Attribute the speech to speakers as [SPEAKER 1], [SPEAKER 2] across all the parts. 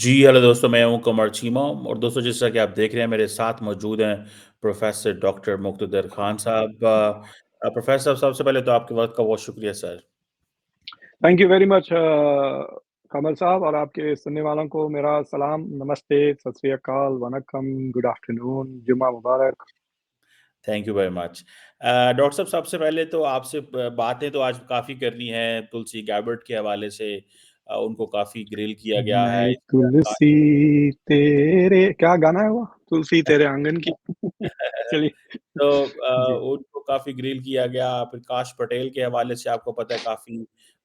[SPEAKER 1] जी, hello दोस्तों, मैं हूँ कमर चीमा और दोस्तों जैसा कि आप देख रहे हैं मेरे साथ मौजूद हैं प्रोफ़ेसर डॉक्टर मुक़्तदर ख़ान साहब। प्रोफ़ेसर साहब सबसे पहले तो आपके वक़्त का बहुत शुक्रिया sir.
[SPEAKER 2] Thank you very much Kamal साहब और आपके सुनने वालों को मेरा सलाम, नमस्ते, सत श्री अकाल, वनक्कम, गुड आफ्टरनून, जुम्मा मुबारक।
[SPEAKER 1] Thank you very much. Doctor साहब सबसे पहले तो आपसे बातें तो आज काफ़ी करनी है तुलसी गैबर्ट के हवाले से। उनको काफ़ी ग्रिल किया गया है।
[SPEAKER 2] मैं तुलसी तेरे क्या गाना है वो? तुलसी तेरे आंगन की। चलिए।
[SPEAKER 1] तो
[SPEAKER 2] जी।
[SPEAKER 1] उनको काफ़ी ग्रिल किया गया। प्रकाश पटेल के हवाले से आपको पता है काफ़ी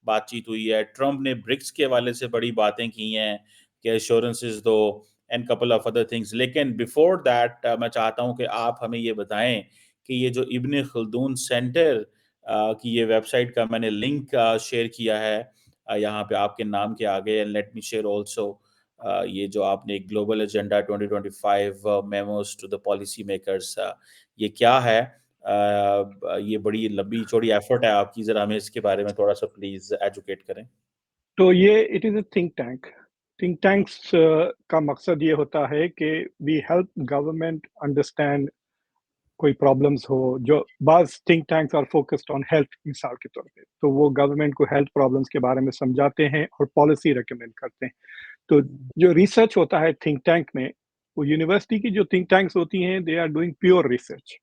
[SPEAKER 1] बातचीत हुई है। ट्रम्प ने ब्रिक्स के हवाले से बड़ी बातें की हैं कि एश्योरेंसेस दो and couple of other things. लेकिन बिफोर दैट मैं चाहता हूँ कि आप हमें ये बताएँ कि ये जो इब्न खल्दून सेंटर की ये वेबसाइट का मैंने लिंक शेयर किया है यहाँ पे आपके नाम के आगे and let me share also ये जो आपने global agenda 2025 memos to the policy makers ये क्या है? ये बड़ी लंबी चौड़ी एफर्ट है आपकी, ज़रा हमें इसके बारे में थोड़ा-सा प्लीज़ एजुकेट करें।
[SPEAKER 2] तो ये it is a think tank. Think tanks का मकसद ये होता है कि वी हेल्प गवर्नमेंट अंडरस्टैंड कोई प्रॉब्लम्स हो, जो बाज़ think tanks are focused on health मिसाल के तौर पे, तो वो गवर्नमेंट को हेल्थ प्रॉब्लम्स के बारे में समझाते हैं और पॉलिसी रिकमेंड करते हैं। तो जो रिसर्च होता है थिंक टैंक में, वो यूनिवर्सिटी की जो थिंक टैंक्स होती हैं, they are doing pure research.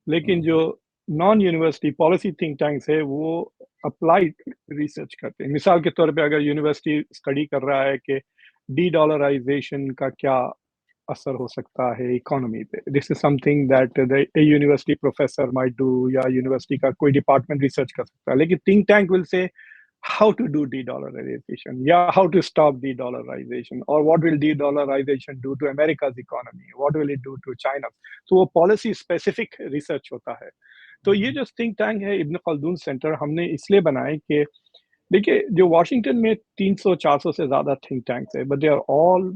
[SPEAKER 2] लेकिन
[SPEAKER 1] हुँ,
[SPEAKER 2] जो non university policy think tanks है, वो अप्लाइड रिसर्च करते हैं। मिसाल के तौर पे अगर यूनिवर्सिटी स्टडी कर रहा है कि डी-डॉलराइज़ेशन का क्या असर हो सकता है इकोनॉमी पे, this is something that the A university professor might do या यूनिवर्सिटी का कोई डिपार्टमेंट रिसर्च कर सकता है। लेकिन think tank will say how to do de-dollarization, yeah, how to stop de-dollarization, or what will de-dollarization do to America's economy, what will it do to China. तो वो policy specific research होता है। तो ये
[SPEAKER 1] हुँ,
[SPEAKER 2] जो थिंक टैंक है इब्न Khaldun centre हमने इसलिए बनाए कि देखिए जो वाशिंगटन में 300-400 से ज़्यादा थिंक टैंक्स है, but they are all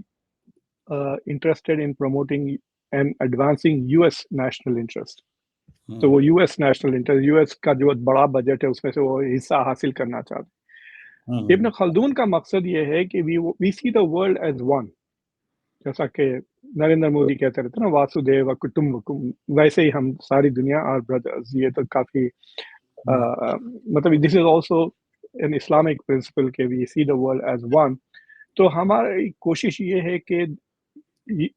[SPEAKER 2] interested in promoting and advancing US national interest. तो वो
[SPEAKER 1] हुँ,
[SPEAKER 2] यूएस नेशनल इंटरेस्ट, यूएस का जो बड़ा बजट है उसमें से वो हिस्सा हासिल करना चाहते हैं। इब्न
[SPEAKER 1] हुँ,
[SPEAKER 2] खल्दून का मकसद ये है कि we see the world as one. जैसा कि नरेंद्र मोदी कहते रहते हैं ना, वासुदेव कुटुंबकम, वैसे ही हम सारी दुनिया आर ब्रदर्स। ये तो काफी
[SPEAKER 1] हुँ,
[SPEAKER 2] मतलब this is also an Islamic principle के we see the world as one. तो हमारी कोशिश ये है कि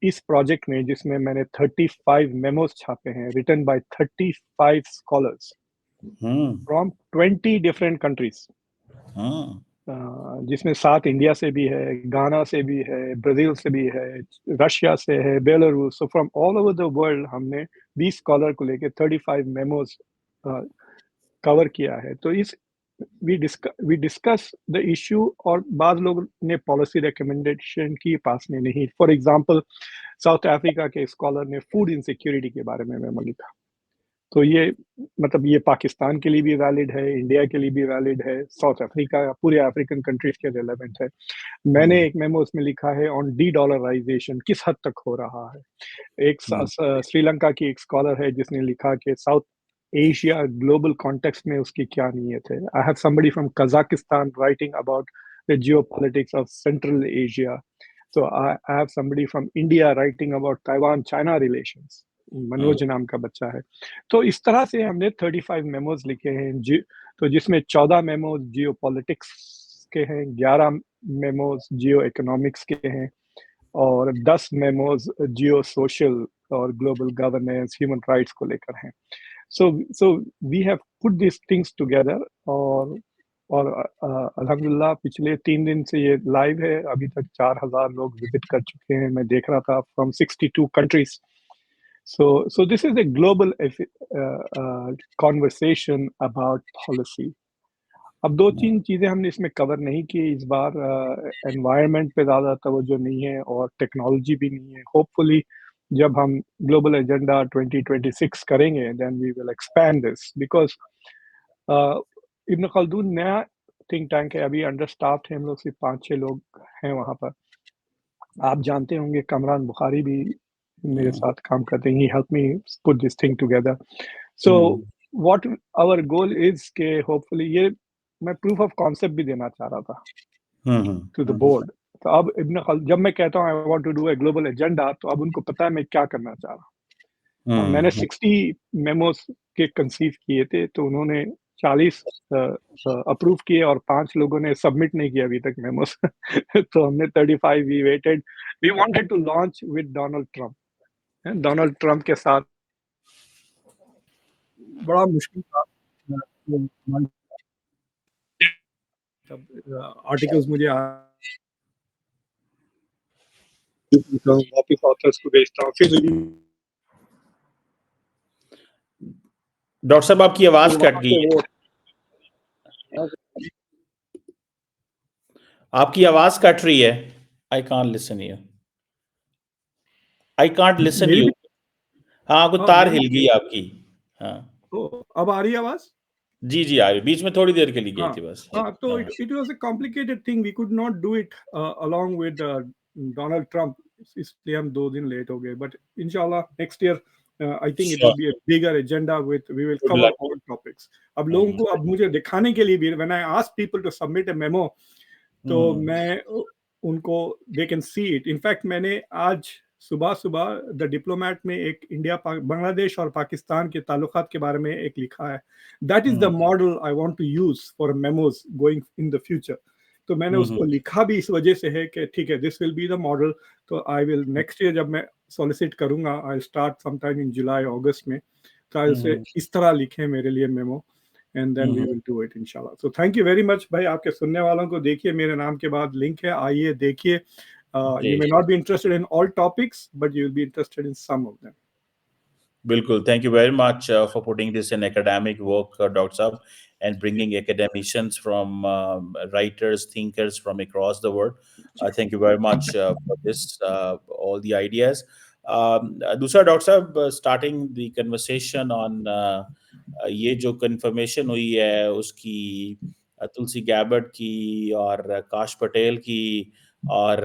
[SPEAKER 2] इस प्रोजेक्ट में, जिसमें मैंने 35 मेमोज छापे हैं written by 35 scholars
[SPEAKER 1] hmm,
[SPEAKER 2] from 20 different countries,
[SPEAKER 1] hmm,
[SPEAKER 2] जिसमें 7 इंडिया से भी है, गाना से भी है, ब्राज़ील से भी है, रशिया से है, Belarus. So from all over the world हमने 20 स्कॉलर को लेके 35 मेमोज़ कवर किया है। तो इस वी डिस्कस द इश्यू, और बाद लोग ने पॉलिसी रिकमेंडेशन की, पास में नहीं। फॉर एग्ज़ाम्पल साउथ अफ्रीका के स्कॉलर ने फूड इनसिक्योरिटी के बारे में मेमो लिखा। तो ये मतलब ये पाकिस्तान के लिए भी वैलिड है, इंडिया के लिए भी वैलिड है, साउथ अफ्रीका, पूरे अफ्रीकन कंट्रीज के रिलेवेंट है। मैंने
[SPEAKER 1] हुँ,
[SPEAKER 2] एक मेमो उसमें लिखा है ऑन डी डॉलराइजेशन किस हद तक हो रहा है। एक
[SPEAKER 1] हुँ,
[SPEAKER 2] श्रीलंका की एक स्कॉलर है जिसने लिखा कि साउथ एशिया ग्लोबल कॉन्टेक्स्ट में उसकी क्या नीयत है। I have somebody from Kazakhstan writing about the geopolitics of central Asia. So I have somebody from India writing about Taiwan-China relations.
[SPEAKER 1] हुँ,
[SPEAKER 2] मनोज नाम का बच्चा है। तो इस तरह से हमने 35 मेमोज लिखे हैं तो जिसमें 14 मेमोज जियो पॉलिटिक्स के हैं, 11 मेमोज जियो इकोनॉमिक्स के हैं, और 10 मेमोज जियो सोशल और ग्लोबल गवर्नेंस ह्यूमन राइट्स को लेकर हैं। So we have put this things together, और अल्हम्दुलिल्लाह पिछले 3 दिन से ये लाइव है। अभी तक 4,000 लोग विजिट कर चुके हैं। मैं देख रहा था from 62 countries. So this is a global conversation about policy. अब 2-3 चीज़ें हमने इसमें कवर नहीं की इस बार। एनवायरनमेंट पे ज़्यादा तवज्जो नहीं है और टेक्नोलॉजी भी नहीं है। होपफुली जब हम ग्लोबल एजेंडा 2026 करेंगे, then we will expand this, because Ibn Khaldun नया थिंक टैंक है। अभी अंडर स्टाफ्ड हैं हम लोग, सिर्फ 5-6 लोग हैं वहाँ पर। आप जानते होंगे कमरान बुखारी भी मेरे
[SPEAKER 1] हुँ,
[SPEAKER 2] साथ काम करते हैं। He help me put this thing together. So
[SPEAKER 1] hmm,
[SPEAKER 2] what our goal is के होपफुली ये मैं प्रूफ ऑफ कॉन्सेप्ट भी देना चाह रहा था
[SPEAKER 1] um, um,
[SPEAKER 2] to the
[SPEAKER 1] um,
[SPEAKER 2] board. तो अब जब मैं कहता हूँ I want to do a global agenda, तो अब उनको पता है मैं क्या करना चाह रहा हूँ। और मैंने 60 मेमोस के कंसीव किए थे, तो उन्होंने 40 अप्रूव किए और 5 लोगों ने सबमिट नहीं किया अभी तक मेमोस। तो हमने 35 we waited, we wanted to launch with Donald Trump. Donald Trump के साथ बड़ा मुश्किल था। आर्टिकल्स मुझे वापस ऑथर्स को भेजता हूँ, फिर
[SPEAKER 1] डॉक्टर साहब आपकी आवाज कट गई है। आपकी आवाज कट रही है। I can't listen you. I can't listen you. हाँ, कुछ तार हिल गई आपकी। हाँ,
[SPEAKER 2] तो अब आ रही है आवाज?
[SPEAKER 1] जी जी आ रही, बीच में थोड़ी देर के लिए गई थी बस।
[SPEAKER 2] तो it was a complicated thing, we could not do it along with Donald Trump, इसलिए हम 2 दिन लेट हो गए, but inshallah next year I think it will be a bigger agenda with we will cover all topics. अब लोगों को अब मुझे दिखाने के लिए भी, when I ask people to submit a memo, तो मैं उनको they can see it. In fact मैंने आज सुबह द डिप्लोमेट में एक इंडिया बांग्लादेश और पाकिस्तान के ताल्लुकात के बारे में एक लिखा है। That is the model I want to use for memos going in the future. तो मैंने उसको लिखा भी इस वजह से है कि ठीक है, this will be the model. तो आई विल नेक्स्ट ईयर जब मैं सॉलिसिट करूंगा, आई स्टार्ट समटाइम इन जुलाई अगस्त में, तो आई से इस तरह लिखे मेरे लिए memo, and then we will do it इंशाल्लाह। So thank you very much भाई। आपके सुनने वालों को देखिए, मेरे नाम के बाद लिंक है, आइए देखिए। You may not be interested in all topics, but you will be interested in some of them.
[SPEAKER 1] बिल्कुल, thank you very much for putting this in academic work, Dr. Saab, and bringing academicians from writers, thinkers from across the world. Thank you very much for this, all the ideas. दूसरा doctor साहब, starting the conversation on ये जो confirmation हुई है उसकी, तुलसी गैबर्ट की और काश पटेल की, और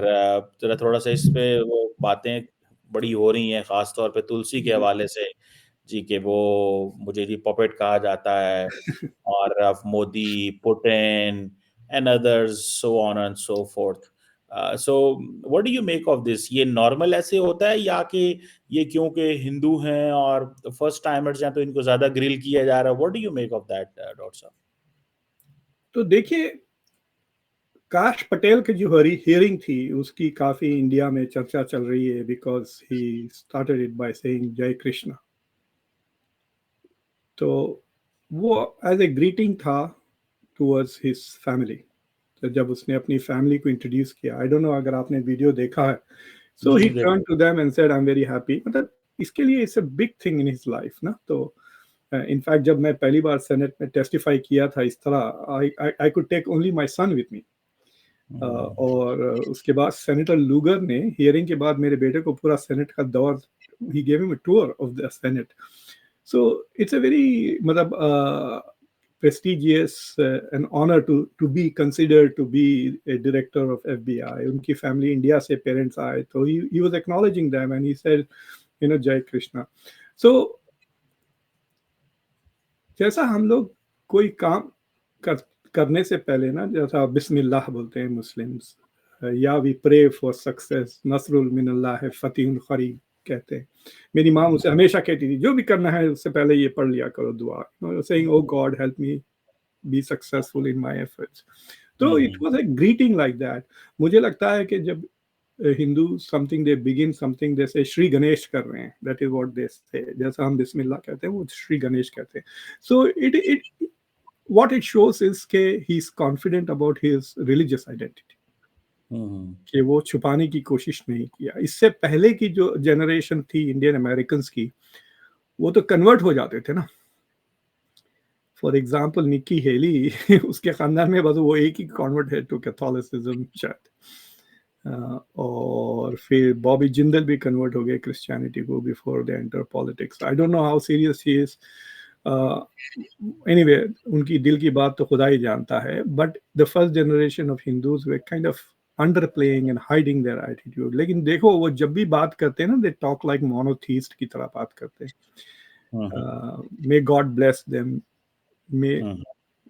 [SPEAKER 1] थोड़ा सा इस पे वो बातें बड़ी हो रही हैं, खास तौर पे तुलसी के हवाले से जी, कि वो मुझे जी पपेट कहा जाता है, और of Modi, Putin and others, so on and so fourth. So what do you make of this? ये नॉर्मल ऐसे होता है, या कि ये क्योंकि हिंदू हैं और फर्स्ट टाइमर्स हैं तो इनको ज्यादा ग्रिल किया जा रहा है? What do you make of that doctor साहब?
[SPEAKER 2] तो देखिए, काश पटेल की जो हियरिंग थी उसकी काफी इंडिया में चर्चा चल रही है, because he started it by saying जय कृष्णा। तो वो एज ए ग्रीटिंग था टुवर्ड्स हिज फैमिली। तो जब उसने अपनी फैमिली को इंट्रोड्यूस किया, आई डोंट नो अगर आपने वीडियो देखा है, so he turn to them and said I am very happy. मतलब इसके लिए it's a big thing in his life ना। तो इनफैक्ट जब मैं पहली बार सेनेट में टेस्टिफाई किया था इस तरह, I could take only my son with me. और उसके बाद सेनेटर लूगर ने हियरिंग के बाद मेरे बेटे को पूरा सेनेट का दौर, he gave him a tour of the senate. So it's a very मतलब prestigious an honor to be considered to be a director of FBI. उनकी फैमिली इंडिया से पेरेंट्स आए, तो he was acknowledging them and he said, you know, जय Krishna. So जैसा हम लोग कोई काम करने से पहले ना, जैसा बिस्मिल्लाह बोलते हैं मुस्लिम्स, या वी प्रे फॉर सक्सेस, नसरुल मिनल्लाह है, फतीहुल करीब कहते हैं। मेरी माँ मुझसे हमेशा कहती थी, जो भी करना है उससे पहले ये पढ़ लिया करो दुआ, saying O God help me be successful in my efforts. तो it was a greeting like that. मुझे लगता है कि जब Hindu something they begin something, जैसे श्री गणेश कर रहे हैं, दैट इज व्हाट दे से, जैसा हम बिस्मिल्लाह कहते हैं वो श्री गणेश कहते हैं। So it what it shows is कि he is confident about his religious identity, कि वो छुपाने की कोशिश नहीं किया। इससे पहले की जो जनरेशन थी इंडियन अमेरिकन की, वो तो कन्वर्ट हो जाते थे ना। फॉर एग्जाम्पल निक्की हेली उसके खानदान में बस वो एक ही कन्वर्ट है टू कैथोलिसिज्म शायद, और फिर बॉबी जिंदल भी कन्वर्ट हो गए क्रिश्चियनिटी को before they enter politics. I don't know how serious he is. Anyway, उनकी दिल की बात तो खुदा ही जानता है। But the first generation of Hindus वे kind of underplaying and hiding their attitude. लेकिन देखो, वो जब भी बात करते हैं ना, दे टॉक लाइक मोनोथीस्ट की तरह बात करते हैं। May God bless them, may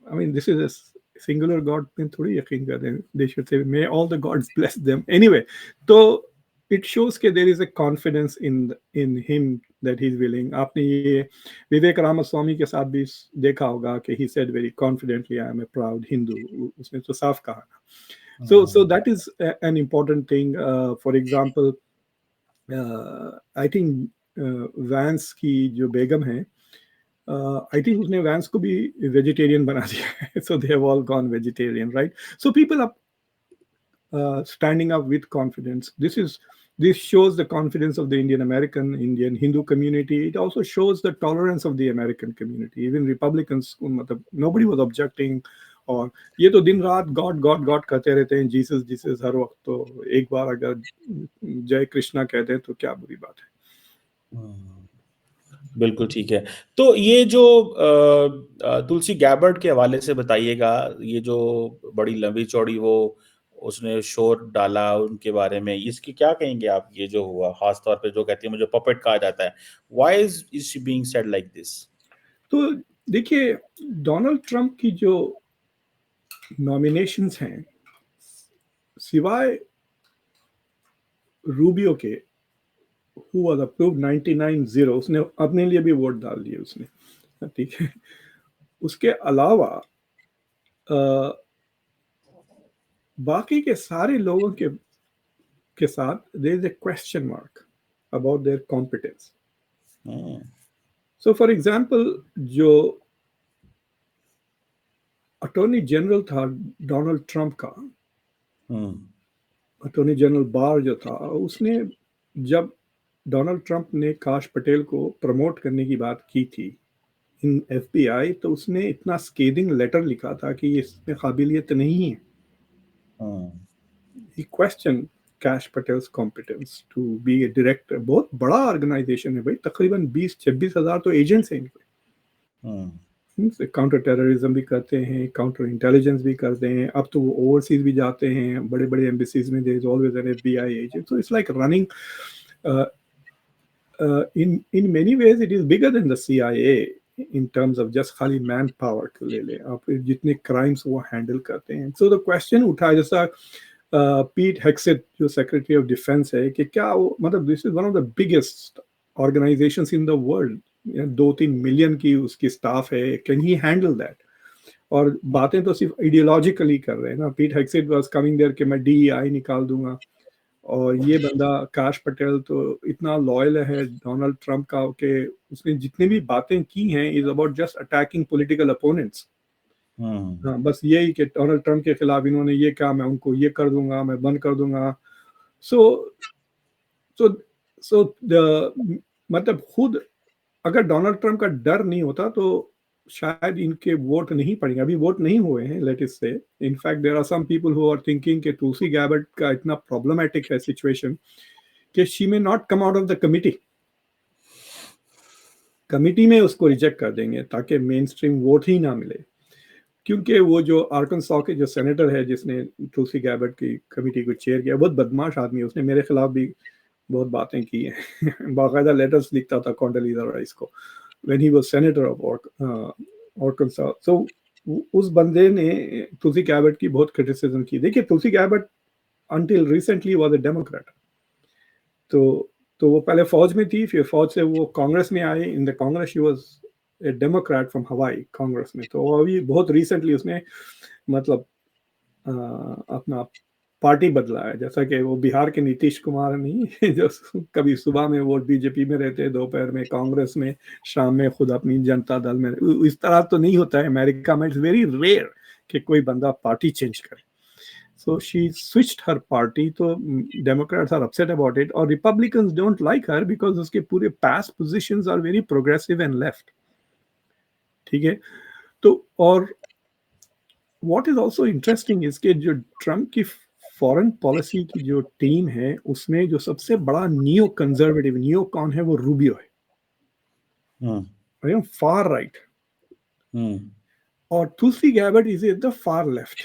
[SPEAKER 2] I mean this is singular God में थोड़ी यकीन करते हैं, they should say may all the gods bless them anyway. तो इट शोज के there is a confidence in him that he is willing. आपने ये विवेक रामास्वामी के साथ भी देखा होगा कि he said very confidently I am a proud Hindu, उसने तो साफ कहा ना। So that is an important thing. For example, I think Vance की जो बेगम है, आई थिंक उसने वैंस को भी वेजिटेरियन बना दिया है, so they have all gone vegetarian, right? So people are standing up with confidence. This shows the confidence of the Indian American, Indian Hindu community. It also shows the tolerance of the American community. Even Republicans, nobody was objecting. और ये तो दिन रात God God God कहते रहते हैं, Jesus Jesus हर वक्त। तो एक बार अगर जय कृष्णा कहते हैं तो क्या बुरी बात है।
[SPEAKER 1] बिल्कुल ठीक है। तो ये जो तुलसी गैबर्ट के हवाले से बताइएगा, ये जो बड़ी लंबी चौड़ी वो उसने शोर डाला उनके बारे में, इसकी क्या कहेंगे आप? ये जो हुआ खास तौर पे जो कहती है मुझे पपेट कहा जाता है, why is she being said like this?
[SPEAKER 2] तो देखिए, डोनाल्ड ट्रंप की जो नॉमिनेशंस हैं, सिवाय रूबियो के who was approved 99-0, उसने अपने लिए भी वोट डाल दिए उसने, ठीक है। उसके अलावा बाकी के सारे लोगों के साथ there is a question mark about their competence. So for example, जो अटॉर्नी जनरल था डोनाल्ड ट्रंप का, अटॉर्नी जनरल बार जो था, उसने जब डोनाल्ड ट्रंप ने काश पटेल को प्रमोट करने की बात की थी इन FBI, तो उसने इतना स्केदिंग लेटर लिखा था कि इसमें काबिलियत नहीं है। He questioned Kash Patel's competence to be a director. बहुत बड़ा ऑर्गेनाइजेशन है भाई, तकरीबन 20-26 हजार तो एजेंट्स हैं इनके। काउंटर टेररिज्म भी करते हैं, काउंटर इंटेलिजेंस भी करते हैं, अब तो वो ओवरसीज भी जाते हैं, बड़े बड़े एम्बेसीज में there is always an FBI agent. So it's like running in many ways it is bigger than the CIA in terms of just खाली मैन पावर को ले ले आप, जितने क्राइम्स वो हैंडल करते हैं। सो द क्वेश्चन उठा, जैसा पीट हेक्सेट जो सेक्रेटरी ऑफ डिफेंस है, कि क्या वो, मतलब this is one of the biggest organisations in the world, 2-3 million की उसकी स्टाफ है, कैन ही हैंडल दैट? और बातें तो सिर्फ आइडियोलॉजिकली कर रहे हैं ना। पीट हेक्सेट वाज कमिंग देयर कि मैं DEI निकाल दूंगा, और ये बंदा काश पटेल तो इतना लॉयल है डोनाल्ड ट्रंप का कि उसने जितनी भी बातें की हैं is about just attacking political opponents. हाँ, बस यही कि डोनाल्ड ट्रंप के खिलाफ इन्होंने ये कहा, मैं उनको ये कर दूंगा, मैं बंद कर दूंगा। सो मतलब खुद अगर डोनाल्ड ट्रंप का डर नहीं होता तो शायद इनके वोट नहीं पड़ेंगे। अभी वोट नहीं हुए हैं, let us say. In fact there are some people who are thinking कि तुलसी गैबर्ट का इतना प्रॉब्लमैटिक है सिचुएशन कि she may not come out of the committee में उसको रिजेक्ट कर देंगे ताकि मेन स्ट्रीम वोट ही ना मिले। क्योंकि वो जो आर्कनसॉ के जो सेनेटर है जिसने तुलसी गैबर्ट की कमिटी को चेयर किया, बहुत बदमाश आदमी है, उसने मेरे खिलाफ भी बहुत बातें की हैं बाकायदा लेटर्स लिखता था कॉन्डोलीजा राइस को when he was senator of Arkansas. So उस बंदे ने तुलसी गैबर्ट की बहुत क्रिटिसिज्म की। देखिए, तुलसी गैबर्ट until recently was a Democrat. तो वो पहले फौज में थी, फिर फौज से वो कांग्रेस में आई। In the Congress she was a Democrat from Hawaii Congress में। तो अभी बहुत रिसेंटली उसने मतलब अपना पार्टी बदला है, जैसा कि वो बिहार के नीतीश कुमार नहीं जो कभी सुबह में वो बीजेपी में रहते, दोपहर में कांग्रेस में, शाम में खुद अपनी जनता दल में। इस तरह तो नहीं होता है अमेरिका में, इट्स वेरी रेयर कि कोई बंदा पार्टी चेंज करे। So she switched her party, तो democrats are upset about it, और republicans don't like her because उसके पूरे past positions are very progressive and left, ठीक है। तो और what is also interesting is कि जो ट्रम्प की फॉरेन पॉलिसी की जो टीम है उसमें जो सबसे बड़ा नियो कंजर्वेटिव नियो कौन है, वो रूबियो है, फार राइट। और Tulsi Gabbard is the far left,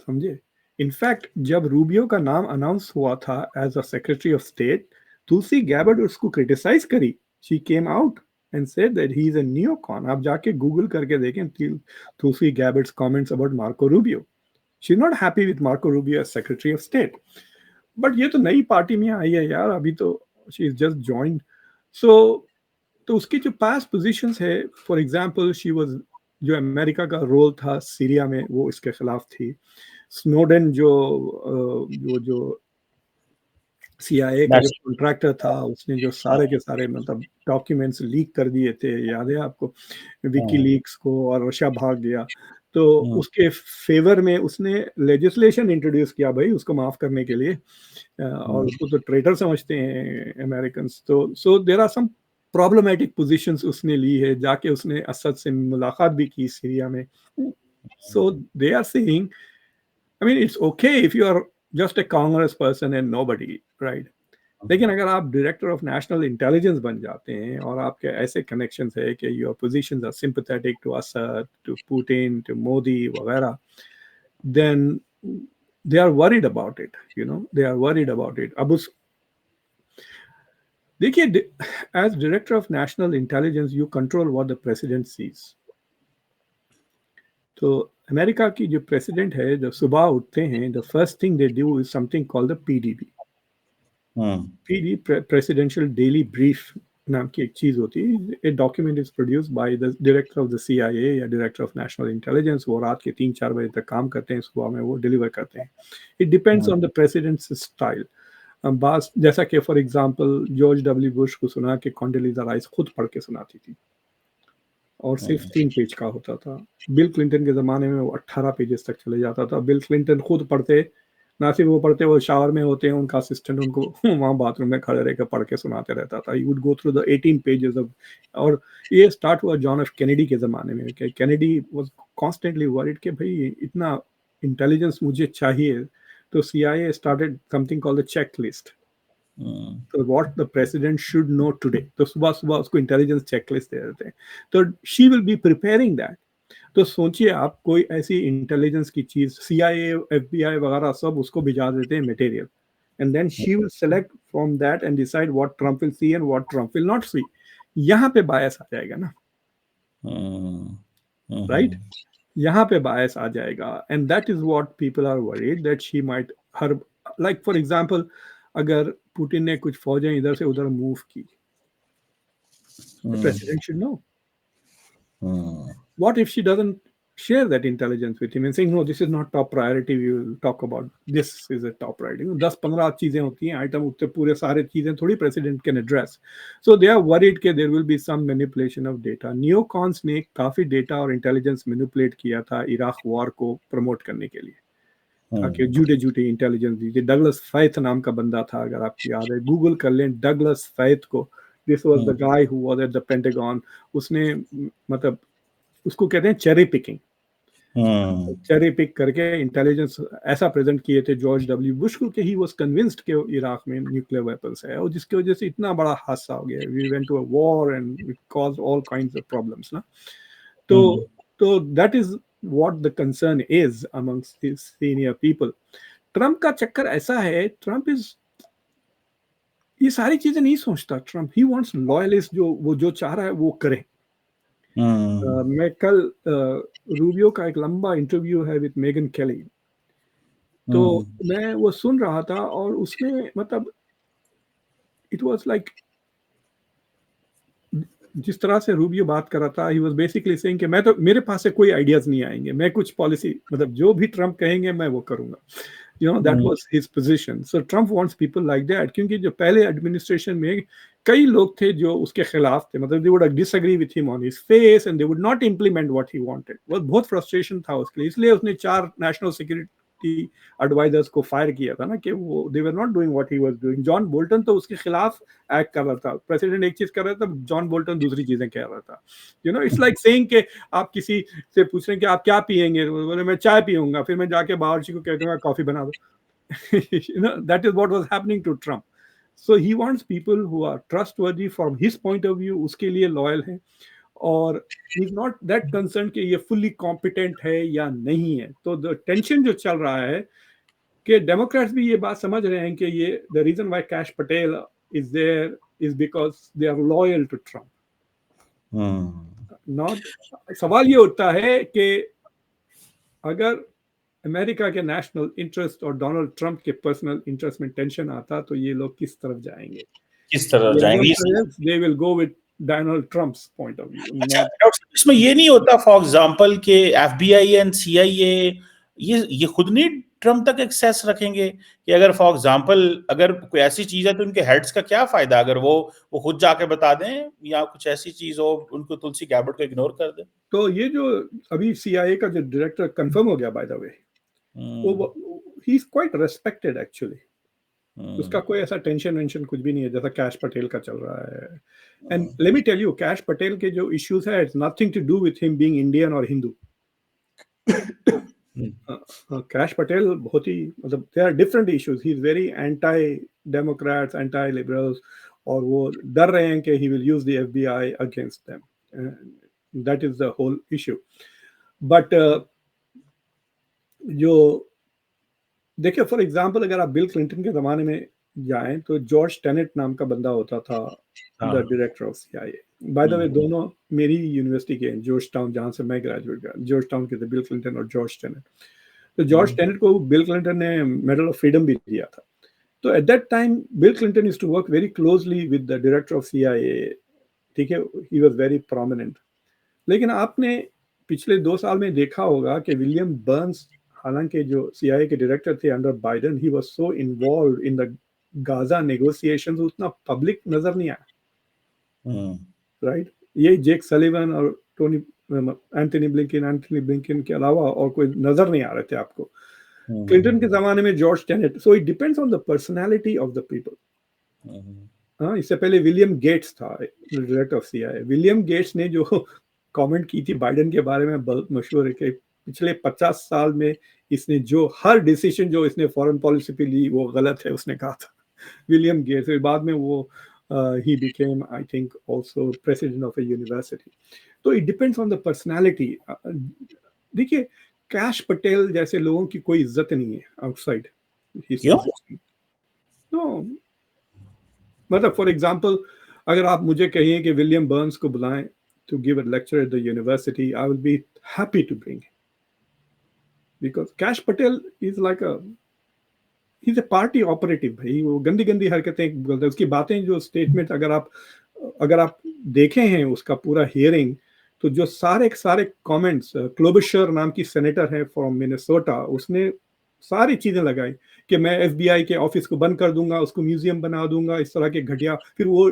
[SPEAKER 2] समझे। इनफैक्ट जब रूबियो का नाम अनाउंस हुआ था as a secretary of state, Tulsi Gabbard उसको क्रिटिसाइज करी, she came out and said that he is a neocon. आप जाके Google करके देखें Tulsi Gabbard's comments about Marco Rubio. She's not happy with Marco Rubio as Secretary of State. But ये तो नई party में आई है यार, अभी तो she is just joined. So तो उसकी जो past positions है, for example, she was जो अमेरिका का रोल था सीरिया में वो इसके खिलाफ थी. स्नोडेन जो CIA का जो कॉन्ट्रैक्टर था उसने जो सारे के सारे मतलब डॉक्यूमेंट्स लीक कर दिए थे, याद है आपको, विकीलीक्स को, और रशिया भाग गया. तो उसके फेवर में उसने लेजिस्लेशन इंट्रोड्यूस किया भाई उसको माफ करने के लिए, और उसको तो ट्रेटर समझते हैं अमेरिकन. तो so there are some problematic positions उसने ली है. जाके उसने असद से मुलाकात भी की सीरिया में. So they are saying, I mean, it's okay if you are just a Congress person and nobody, right? लेकिन अगर आप डायरेक्टर ऑफ नेशनल इंटेलिजेंस बन जाते हैं और आपके ऐसे कनेक्शंस है कि your positions are sympathetic to Assad, to Putin, to Modi वगैरह, then they are worried about it, you know, they are worried about it. अब उस देखिए, as director of national intelligence you control what the president sees. तो America की जो president है, जब सुबह उठते हैं, the first thing they do is something called the PDB. Presidential daily brief नाम की एक चीज होती है. A document is produced by the director of the CIA या डायरेक्टर ऑफ नेशनल इंटेलिजेंस. वो रात के 3-4 बजे तक काम करते हैं, सुबह में वो डिलीवर करते हैं. It depends on the president's style. बस जैसा कि for example George W. Bush को सुना कि कॉन्डोलीजा राइस खुद पढ़ के सुनाती थी और सिर्फ 3 पेज का होता था. बिल क्लिंटन के ज़माने में वो 18 पेजेस तक चले जाता था. बिल क्लिंटन खुद पढ़ते, ना सिर्फ वो पढ़ते, वो शावर में होते हैं, उनका असिस्टेंट उनको वहाँ बाथरूम में खड़े रहकर पढ़ के सुनाते रहता था. He would go through the 18 pages of. और ये स्टार्ट हुआ जॉन एफ कैनेडी के ज़माने में. कैनेडी वाज कॉन्स्टेंटली वरीड कि भाई इतना इंटेलिजेंस मुझे चाहिए. तो CIA started something called the checklist. तो what the president should know today. तो सुबह सुबह उसको इंटेलिजेंस चेकलिस्ट दे देते हैं. तो she will be preparing that. तो सोचिए आप, कोई ऐसी इंटेलिजेंस की चीज CIA, FBI वगैरह सब उसको भिजा देते हैं material, and then she will select from that and decide what Trump will see and what Trump will not see. यहाँ पे बायस आ जाएगा ना, राइट? यहाँ पे बायस आ जाएगा. And that is what people are worried that she might her, like for example, अगर पुतिन ने कुछ फौजें इधर से उधर मूव की, the president should know. What if she doesn't share that intelligence with him and saying, no, this is not top priority, we will talk about this is a top priority. 10-15 चीजें होती हैं, item उठते, पूरे सारे चीजें थोड़ी president can address. So they are worried कि there will be some manipulation of data. Neocons ने काफी data और intelligence manipulate किया था इराक वॉर को प्रमोट करने के लिए, ताकि झूठे इंटेलिजेंस दीजिए. डगलस फैथ नाम का बंदा था, अगर आपको याद है, गूगल कर लें डगलस फैथ को. This was the guy who was at the pentagon. उसने मतलब उसको कहते हैं चेरी पिकिंग. चेरी पिक करके इंटेलिजेंस ऐसा प्रेजेंट किए थे जॉर्ज W. बुश को कि ही वाज कन्विंस्ड कि इराक में न्यूक्लियर वेपन्स है, और जिसकी वजह से इतना बड़ा हादसा हो गया. We went to a war and it caused all kinds of problems ना. तो that is what the concern is amongst his senior people. Trump का चक्कर ऐसा है, ट्रम्प इज ये सारी चीजें नहीं सोचता. ट्रम्प ही वांट्स लॉयलिस्ट, जो वो जो चाह रहा है वो करे. मैं कल रूबियो का एक लंबा इंटरव्यू है विद मेगन केली, तो मैं वो सुन रहा था और उसमें मतलब इट वाज लाइक, जिस तरह से रूबियो बात कर रहा था, ही वाज बेसिकली सेइंग कि मैं तो, मेरे पास से कोई आइडियाज नहीं आएंगे, मैं कुछ पॉलिसी, मतलब जो भी ट्रम्प कहेंगे मैं वो करूंगा. You know, that was his position. So Trump wants people like that, क्योंकि जो पहले एडमिनिस्ट्रेशन में कई लोग थे जो उसके खिलाफ थे, मतलब they would disagree with him on his face and they would not implement what he wanted. वो बहुत फ्रस्ट्रेशन था उसके लिए, इसलिए उसने 4 नेशनल सिक्योरिटी एडवाइजर्स को फायर किया था ना, कि वो they were not doing what he was doing. John Bolton तो उसके खिलाफ एक्ट कर रहा था. प्रेसिडेंट एक चीज कर रहा था, जॉन बोल्टन दूसरी चीजें कह रहा था. You know, it's like saying कि आप किसी से पूछ रहे हैं कि आप क्या पिएंगे, बोले मैं चाय पीऊंगा, फिर मैं जाके बावर्ची को कह दूंगा कॉफी बना दो. You know, that is what was happening to Trump. So he wants people who are trustworthy from his point of view, उसके लिए loyal हैं, और he is not that concerned कि ये fully competent है या नहीं है. तो the tension जो चल रहा है कि डेमोक्रेट्स भी ये बात समझ रहे हैं कि ये the reason why Kash Patel is there is because they are loyal to Trump. Not, सवाल ये उठता है कि अगर अमेरिका के नेशनल इंटरेस्ट और डोनाल्ड ट्रंप के पर्सनल इंटरेस्ट में टेंशन आता तो ये लोग किस तरफ जाएंगे?
[SPEAKER 1] किस तरफ
[SPEAKER 2] The
[SPEAKER 1] जाएंगे?
[SPEAKER 2] answer is they will go with Donald Trump's point of view,
[SPEAKER 1] अच्छा
[SPEAKER 2] not.
[SPEAKER 1] डॉक्टर साहब, इसमें ये नहीं होता फॉर एग्जांपल के एफबीआई एंड सीआईए ये खुद नहीं ट्रम्प तक एक्सेस रखेंगे कि अगर फॉर एग्जांपल अगर कोई ऐसी चीज है तो उनके हेड्स का क्या फायदा अगर वो खुद जाके बता दें या कुछ ऐसी चीज हो उनको तुलसी गैबर्ट को इग्नोर कर दें?
[SPEAKER 2] तो ये जो अभी CIA का जो डायरेक्टर कंफर्म हो गया, बाय द वे, वो he is quite respected actually. उसका कोई ऐसा टेंशन वेंशन कुछ भी नहीं है जैसा कैश पटेल का चल रहा है। And let me tell you, Kash Patel के जो इश्यूज है, it's nothing to do with him being Indian और हिंदू। कैश पटेल बहुत ही, मतलब there are different issues. He is very anti democrats, anti liberals, और वो डर रहे हैं कि he will use the FBI against them. That is the whole issue. But जो देखिए, फॉर एग्जांपल अगर आप बिल क्लिंटन के जमाने में जाएं तो जॉर्ज टेनेट नाम का बंदा होता था the director of CIA। By the way दोनों मेरी यूनिवर्सिटी के हैं, जॉर्ज टाउन, जहां से मैं ग्रेजुएट किया, जॉर्ज टाउन के थे बिल क्लिंटन और जॉर्ज टेनेट। तो जॉर्ज टेनेट को बिल क्लिंटन ने मेडल ऑफ फ्रीडम भी दिया था। तो at that time Bill Clinton used to work very closely with the director of CIA। ठीक है, ही वाज वेरी प्रोमिनेंट। लेकिन आपने पिछले 2 साल में देखा होगा कि विलियम बर्न्स, हालांकि जो CIA के डायरेक्टर थे under Biden, he was so involve in the Gaza negotiations, उतना पब्लिक नजर नहीं आया। राइट, ये जेक सलिवन और एंथनी ब्लिंकन के अलावा और कोई नजर नहीं आ रहे थे आपको। क्लिंटन के जमाने में George Tenet. So it depends on the personality of the people. हाँ, इससे पहले विलियम गेट्स था director of CIA। William Gates ने जो कमेंट की थी बाइडेन के बारे में बहुत मशहूर है कि पिछले 50 साल में इसने जो हर डिसीजन जो इसने फॉरेन पॉलिसी पे ली वो गलत है, उसने कहा था विलियम गेट्स। बाद में वो he became, I think, also president of a university. तो it depends on the personality. देखिए, कैश पटेल जैसे लोगों की कोई इज्जत नहीं है आउटसाइड। नो, मतलब फॉर एग्जांपल अगर आप मुझे कहिए कि विलियम बर्न्स को बुलाएं to give a lecture at the university, I will be happy to bring him, because Kash Patel is like he's a party operative भाई। वो गंदी गंदी हरकतें बोलता है, उसकी बातें, जो स्टेटमेंट अगर आप देखे हैं उसका पूरा हियरिंग, तो जो सारे कमेंट्स, क्लोबशर नाम की सेनेटर है फ्रॉम मिनेसोटा, उसने सारी चीजें लगाई कि मैं FBI के ऑफिस को बंद कर दूंगा, उसको म्यूजियम बना दूंगा, इस तरह के घटिया। फिर वो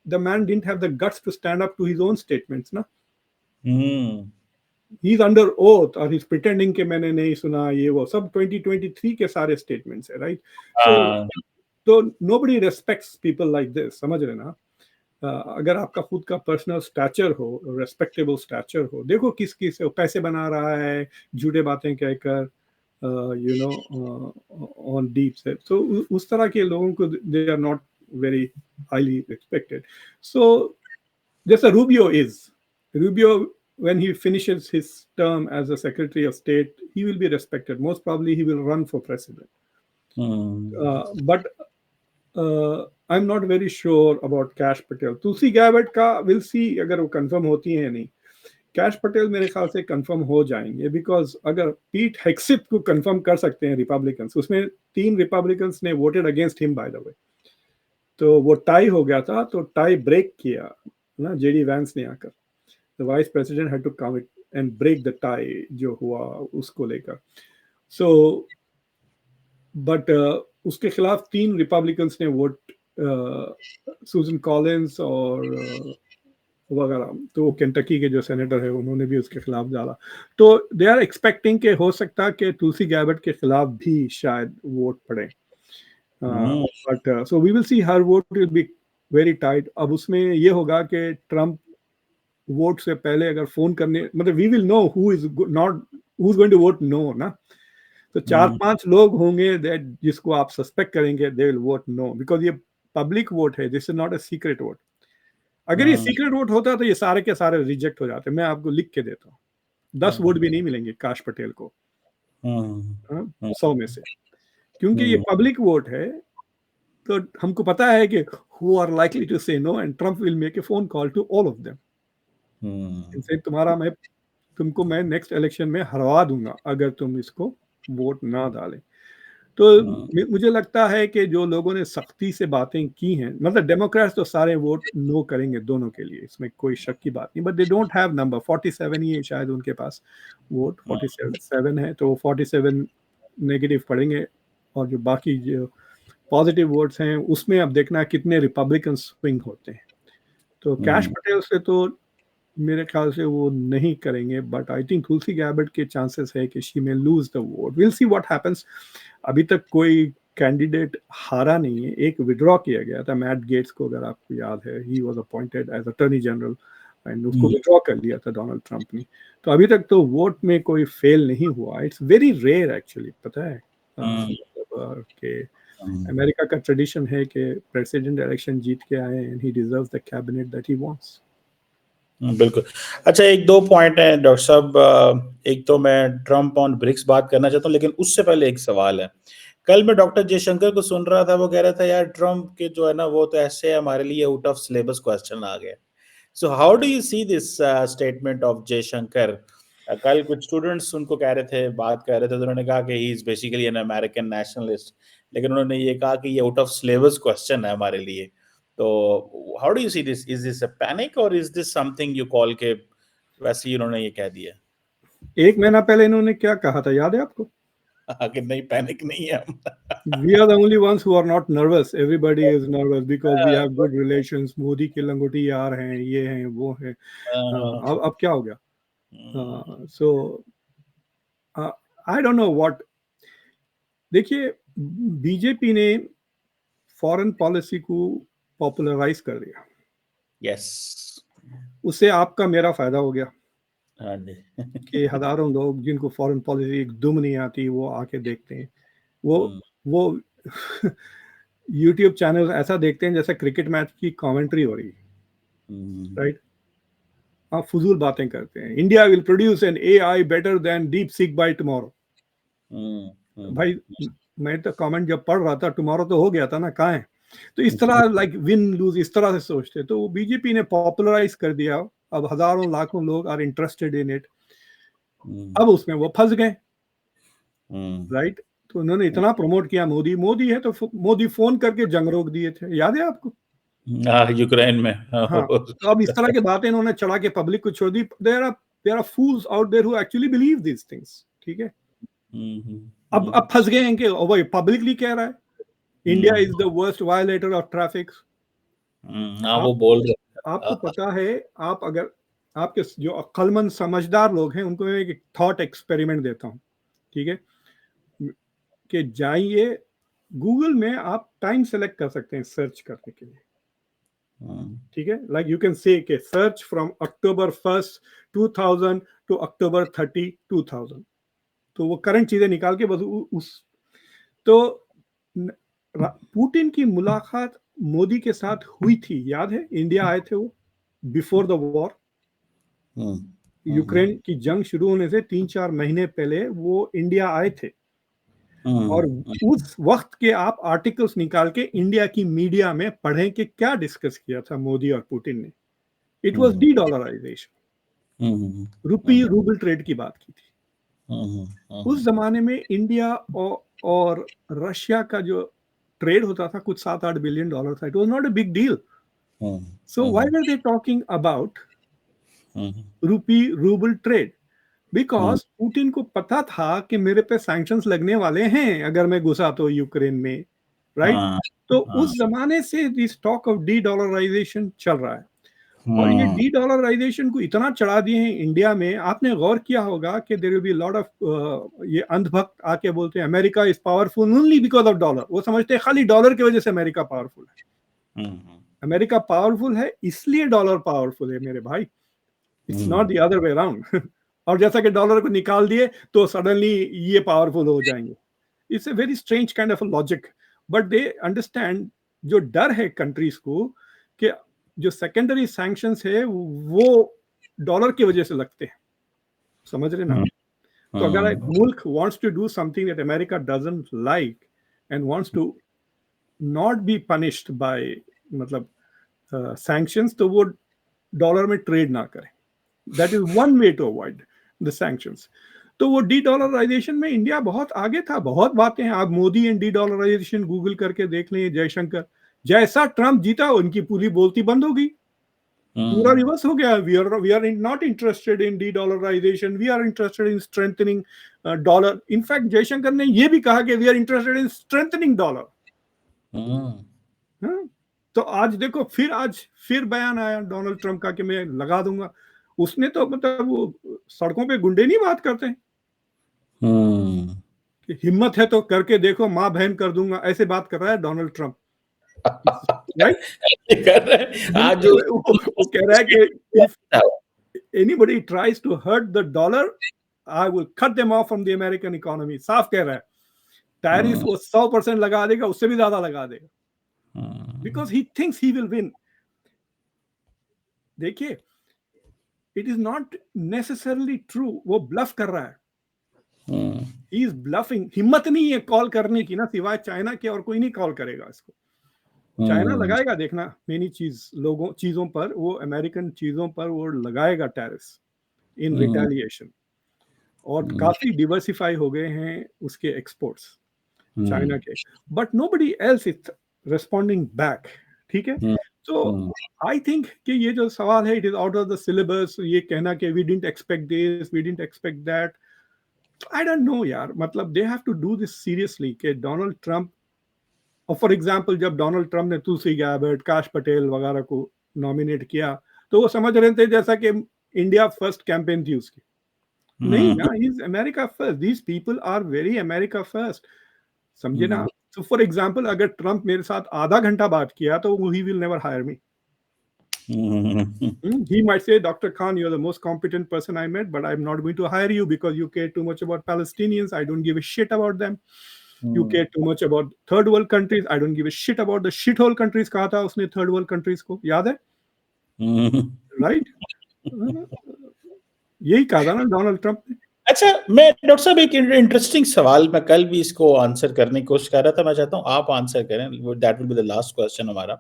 [SPEAKER 2] the man didn't have the guts to stand up to his own statements, na? He's under oath और he's pretending कि मैंने नहीं सुना, ये वो सब 2023 के सारे statements है, right? So nobody respects people like this, समझ रहे ना? अगर आपका खुद का पर्सनल स्टैचर हो, रेस्पेक्टेबल स्टैचर हो, देखो किस पैसे बना रहा है झूठे बातें कहकर, यू नो, ऑन डीप से। तो उस तरह के लोगों को they are not very highly respected. So just a Rubio, when he finishes his term as a Secretary of State, he will be respected. Most probably he will run for president. But I'm not very sure about Kash Patel. Tulsi Gabbard का we'll see अगर वो confirm होती है या नहीं। Cash Patel मेरे ख्याल से कंफर्म हो जाएंगे, बिकॉज अगर पीट हेक्सिथ को कंफर्म कर सकते हैं रिपब्लिकन्स, उसमें 3 रिपब्लिकन्स ने voted against him by the way, तो वो टाई हो गया था, तो टाई ब्रेक किया ना JD वैंस ने आकर। The vice president had to come it and break the tie जो हुआ उसको लेकर। सो बट उसके खिलाफ 3 रिपब्लिकन्स ने वोट, सुजन कॉलिंस और वगैरह, तो केंटकी के जो सेनेटर है उन्होंने भी उसके खिलाफ डाला। तो दे आर एक्सपेक्टिंग के हो सकता कि तुलसी गैबर्ट के खिलाफ भी शायद वोट पड़े। But so we will see, हर vote will be very tight. अब उसमें ये होगा कि ट्रम्प वोट से पहले अगर फोन करने, मतलब we will know who is going to vote no ना। तो 4-5 लोग होंगे दैट जिसको आप सस्पेक्ट करेंगे they will vote no, because ये पब्लिक वोट है, this is not a secret vote. अगर ये सीक्रेट वोट होता तो ये सारे के सारे रिजेक्ट हो जाते। मैं आपको लिख के देता हूँ, 10 वोट भी नहीं मिलेंगे काश पटेल को 100 में से, क्योंकि ये पब्लिक वोट है। तो हमको पता है कि who are likely to say no, and Trump will make a phone call to all of them. इनसे तुमको मैं नेक्स्ट इलेक्शन में हरवा दूंगा अगर तुम इसको वोट ना डालें। तो मुझे लगता है कि जो लोगों ने सख्ती से बातें की हैं, मतलब डेमोक्रेट्स तो सारे वोट नो करेंगे दोनों के लिए, इसमें कोई शक की बात नहीं, but they don't have number, 47 ही है शायद उनके पास वोट, 47 है, तो 47 नेगेटिव पड़ेंगे, और जो बाकी जो पॉजिटिव वोट्स हैं उसमें अब देखना कितने रिपब्लिकन स्विंग होते हैं। तो कैश पटेल से तो मेरे ख्याल से वो नहीं करेंगे, बट आई थिंक तुलसी गैबर्ट के चांसेस है कि she may lose the vote, will see what happens. अभी तक कोई कैंडिडेट हारा नहीं है, एक विड्रॉ किया गया था मैट गेट्स को, अगर आपको याद है, he was appointed as attorney general and उसको विड्रॉ कर लिया था डोनाल्ड ट्रंप ने। तो अभी तक तो वोट में कोई फेल नहीं हुआ, इट्स वेरी रेयर एक्चुअली, पता है कि अमेरिका का ट्रेडिशन है कि प्रेसिडेंट इलेक्शन जीत के आए and he deserves the cabinet that he wants.
[SPEAKER 1] बिल्कुल। अच्छा, एक दो पॉइंट है डॉक्टर साहब, एक तो मैं ट्रंप ऑन ब्रिक्स बात करना चाहता हूँ, लेकिन उससे पहले एक सवाल है। कल मैं डॉक्टर जयशंकर को सुन रहा था, वो कह रहा था यार ट्रंप के जो है ना वो तो ऐसे हमारे लिए आउट ऑफ सिलेबस क्वेश्चन आ गए। So how do you see this statement of Jaishankar? कल कुछ स्टूडेंट्स उनको कह रहे थे, बात कर रहे थे, तो उन्होंने कहा कि he is basically an American nationalist, लेकिन उन्होंने ये कहा कि ये आउट ऑफ सिलेबस क्वेश्चन है हमारे लिए। तो how do you see this? Is this a panic और is this something you call के वैसे ही उन्होंने ये कह दिया?
[SPEAKER 2] एक महीना पहले इन्होंने क्या कहा था, याद है आपको?
[SPEAKER 1] कि नहीं, पैनिक नहीं है हम।
[SPEAKER 2] We are the only ones who are not nervous. Everybody is nervous because we have good relations. Modi के लंगोटी यार हैं, ये हैं, वो हैं। अब क्या हो गया? So I don't know what. देखिए, बीजेपी ने फॉरेन पॉलिसी को पॉपुलराइज कर दिया,
[SPEAKER 1] यस।
[SPEAKER 2] उससे आपका मेरा फायदा हो गया
[SPEAKER 1] हाँ जी।
[SPEAKER 2] कि हजारों लोग जिनको फॉरेन पॉलिसी एक दुम नहीं आती वो आके देखते हैं, वो यूट्यूब चैनल ऐसा देखते हैं जैसे क्रिकेट मैच की कमेंट्री हो रही है, राइट? आप फजूल बातें करते हैं, India will produce an AI better than deep seek by tomorrow. भाई, मैं तो कमेंट जब पढ़ रहा था, टुमारो तो हो गया था ना, कहाँ है? तो इस तरह लाइक विन लूज इस तरह से सोचते, तो बीजेपी ने पॉपुलराइज कर दिया, अब हजारों लाखों लोग आर इंटरेस्टेड इन इट, अब उसमें वो फंस गए, राइट? तो उन्होंने इतना प्रमोट किया, मोदी मोदी है, तो मोदी फोन करके जंग रोक दिए थे, याद है आपको?
[SPEAKER 1] यूक्रेन में।
[SPEAKER 2] हाँ, तो अब इस तरह की बातें इन्होंने चढ़ा के पब्लिक को छोड़ दी। There are fools out there who actually believe this things, ठीक है? अब फंस गए हैं कि भाई पब्लिकली कह रहा है India is the worst violator of traffic.
[SPEAKER 1] हाँ, वो बोल रहे।
[SPEAKER 2] आपको पता है, आप अगर आपके जो अक्लमंद समझदार लोग हैं उनको मैं एक थॉट एक्सपेरिमेंट देता हूँ, ठीक है? कि जाइए गूगल में, आप टाइम सेलेक्ट कर सकते हैं सर्च करने के लिए, ठीक है? लाइक यू कैन से के search from October 1st 2000 to October 30 2000, तो वो करंट चीजें निकाल के बस उस तो पुतिन की मुलाकात मोदी के साथ हुई थी, याद है? इंडिया आए थे वो बिफोर द वॉर, यूक्रेन की जंग शुरू होने से 3-4 महीने पहले वो इंडिया आए थे, और उस वक्त के आप आर्टिकल्स निकाल के इंडिया की मीडिया में पढ़ें कि क्या डिस्कस किया था मोदी और पुतिन ने। It was de dollarisation, rupee rouble trade की बात की थी। उस जमाने में इंडिया और रशिया का जो ट्रेड होता था कुछ $7-8 बिलियन था, it was not a big deal. So why were they talking about rupee rouble trade? Because Putin को पता था कि मेरे पे सैंक्शंस लगने वाले हैं अगर मैं घुसा तो यूक्रेन में, राइट? तो उस जमाने से this talk of de dollarisation चल रहा है, और ये डी डॉलराइजेशन को इतना चढ़ा दिए हैं इंडिया में। आपने गौर किया होगा कि there will be lot of ये अंधभक्त आके बोलते हैं America is powerful only because of dollar. वो समझते हैं खाली डॉलर की वजह से अमेरिका पावरफुल है। अमेरिका पावरफुल है इसलिए डॉलर पावरफुल है मेरे भाई, it's not the other way around. और जैसा कि डॉलर को निकाल दिए तो सडनली ये पावरफुल हो जाएंगे। It's a very strange kind of logic, but they understand जो डर है कंट्रीज को कि जो सेकेंडरी सैंक्शंस है वो डॉलर की वजह से लगते हैं, समझ रहे ना? तो अगर एक मुल्क wants to do something that America doesn't like and wants to not be punished by मतलब सैंक्शंस, तो वो डॉलर में ट्रेड ना करें। That is one way to avoid the sanctions. तो वो डी डॉलराइजेशन में इंडिया बहुत आगे था, बहुत बातें हैं। आप Modi and dedollarization Google करके देख लें, जयशंकर जैसा ट्रम्प जीता उनकी पूरी बोलती बंद हो गई, पूरा रिवर्स हो गया। We are not interested in dedollarization, we are interested in strengthening dollar. In fact Jaishankar ने यह भी कहा कि we are interested in strengthening dollar. तो आज देखो, फिर बयान आया डोनाल्ड ट्रंप का कि मैं लगा दूंगा। उसने तो मतलब वो सड़कों पे गुंडे नहीं बात करते हैं कि हिम्मत है तो करके देखो, माँ बहन कर दूंगा, ऐसे बात कर रहा है डोनाल्ड ट्रंप, राइट?
[SPEAKER 1] आज जो
[SPEAKER 2] वो कह रहा है कि if anybody tries to hurt the dollar I will cut them off from the American economy. साफ कह रहा है, टैरिफ वो 100% लगा देगा, उससे भी ज्यादा लगा देगा, because he thinks he will win. देखिए, it is not necessarily true, वो ब्लफ कर रहा है, ही इज ब्लफिंग। हिम्मत नहीं है कॉल करने की ना, सिवाय चाइना के और कोई नहीं कॉल करेगा इसको। चाइना लगाएगा, देखना, मेनी चीजों पर, वो अमेरिकन चीजों पर वो लगाएगा टैरिफ्स इन रिटेलिएशन। और काफी डिवर्सिफाई हो गए हैं उसके एक्सपोर्ट्स चाइना के, but nobody else is responding back. ठीक है, तो आई थिंक कि ये जो सवाल है, it is out of the syllabus. ये कहना कि we didn't expect this, we didn't expect that, I don't know यार। मतलब they have to do this seriously कि डोनाल्ड ट्रंप, और फॉर एग्जाम्पल जब डोनाल्ड ट्रंप ने तुलसी गैबर्ट, काश पटेल वगैरह को नॉमिनेट किया, तो वो समझ रहे थे जैसा कि इंडिया फर्स्ट कैंपेन थी उसकी। नहीं ना, he is America first, these people are very America first, समझे ना? So for example, अगर ट्रंप मेरे साथ आधा घंटा बात किया तो he will never hire me. He might say, Dr. Khan, you're the most competent person I met, but I'm not going to hire you because you care too much about Palestinians. I don't give a shit about them. You care too much about third world countries. I don't give a shit about the shithole countries. कहा था उसने third world countries को, याद है? Right? यही कहा था ना डोनाल्ड ट्रंप ने।
[SPEAKER 1] अच्छा, मैं डॉक्टर साहब एक इंटरेस्टिंग सवाल, मैं कल भी इसको आंसर करने की कोशिश कर रहा था, मैं चाहता हूं आप आंसर करें, that will be the last question हमारा।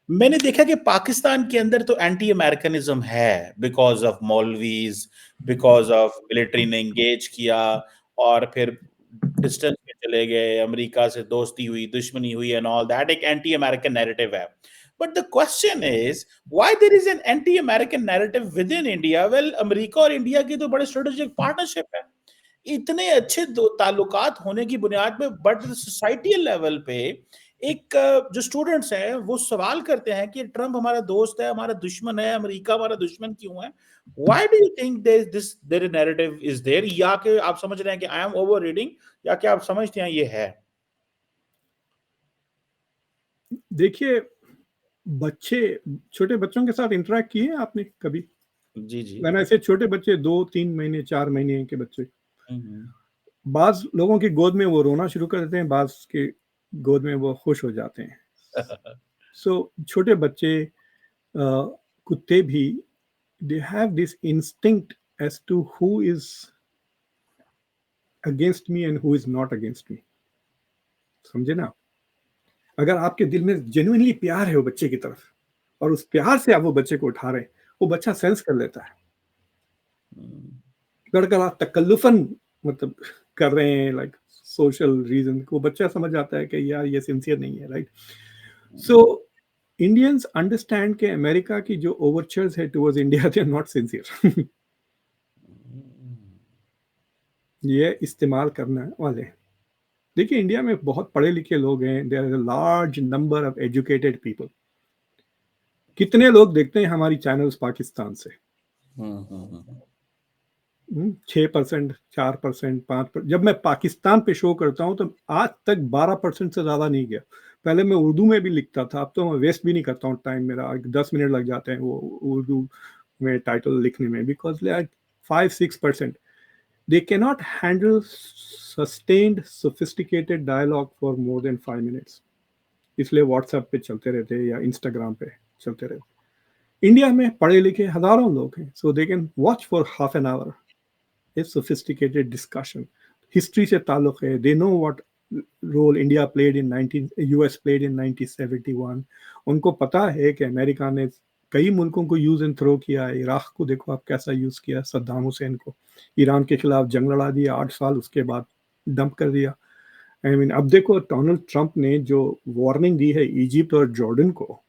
[SPEAKER 1] मैंने देखा कि पाकिस्तान के अंदर तो एंटी अमेरिकनिज्म है, because of maulvis, because of military ने एंगेज किया और फिर डिस्टेंस पे चले गए, अमेरिका से दोस्ती हुई, दुश्मनी हुई एंड ऑल दैट, एक एंटी अमेरिकन नैरेटिव है। But the question is, why there is an anti-American narrative within India? Well, America और इंडिया की तो बड़े स्ट्रेटेजिक पार्टनरशिप है, इतने अच्छे ताल्लुकात होने की बुनियाद पे, बट सोसाइटल लेवल पे एक जो स्टूडेंट्स हैं वो सवाल करते हैं कि ट्रंप हमारा दोस्त है, हमारा दुश्मन है, अमेरिका हमारा दुश्मन क्यों है? Why do you think there narrative is there? या कि आप समझ रहे हैं कि I am over reading, या कि आप समझते हैं ये है?
[SPEAKER 2] देखिए, छोटे बच्चों के साथ इंटरेक्ट किए हैं आपने कभी?
[SPEAKER 1] जी।
[SPEAKER 2] मैंने ऐसे छोटे बच्चे, 2-3 महीने 4 महीने के बच्चे, बाज लोगों की गोद में वो रोना शुरू कर देते हैं, बाज के गोद में वो खुश हो जाते हैं। सो छोटे बच्चे, कुत्ते भी, they have this instinct as to who is against me and who is not against me, समझे ना? अगर आपके दिल में जेन्युइनली प्यार है वो बच्चे की तरफ, और उस प्यार से आप वो बच्चे को उठा रहे हैं, वो बच्चा सेंस कर लेता है। अगर आप तकल्लुफन मतलब कर रहे हैं, लाइक सोशल रीजन, वो बच्चा समझ आता है कि यार ये सिंसियर नहीं है, राइट? सो इंडियंस अंडरस्टैंड के अमेरिका की जो ओवरचर्स है towards India, they are not sincere. ये इस्तेमाल करने वाले। देखिए, इंडिया में बहुत पढ़े लिखे लोग हैं, there is a large number of educated people. कितने लोग देखते हैं हमारी चैनल्स पाकिस्तान से? 6%, 4%, 5%। जब मैं पाकिस्तान पे शो करता हूँ तो आज तक 12% से ज़्यादा नहीं गया। पहले मैं उर्दू में भी लिखता था, अब तो मैं वेस्ट भी नहीं करता हूँ टाइम, मेरा 10 मिनट लग जाते हैं वो उर्दू में टाइटल लिखने में, because 5-6% they cannot handle sustained sophisticated dialogue for more than 5 minutes, इसलिए व्हाट्सएप पे चलते रहते हैं या इंस्टाग्राम पे चलते रहते। इंडिया में पढ़े लिखे हजारों लोग हैं, so they can watch for half an hour a sophisticated discussion. History से ताल्लुक है, they know what role India played in 19 US played in 1971। उनको पता है कि अमेरिका ने कई मुल्कों को यूज एंड थ्रो किया है। इराक को देखो आप कैसा यूज किया, सद्दाम हुसैन को, ईरान के खिलाफ जंग लड़ा दिया, 8 साल उसके बाद डंप कर दिया। आई मीन अब देखो डोनाल्ड ट्रंप ने जो वार्निंग दी है इजिप्ट और जॉर्डन को,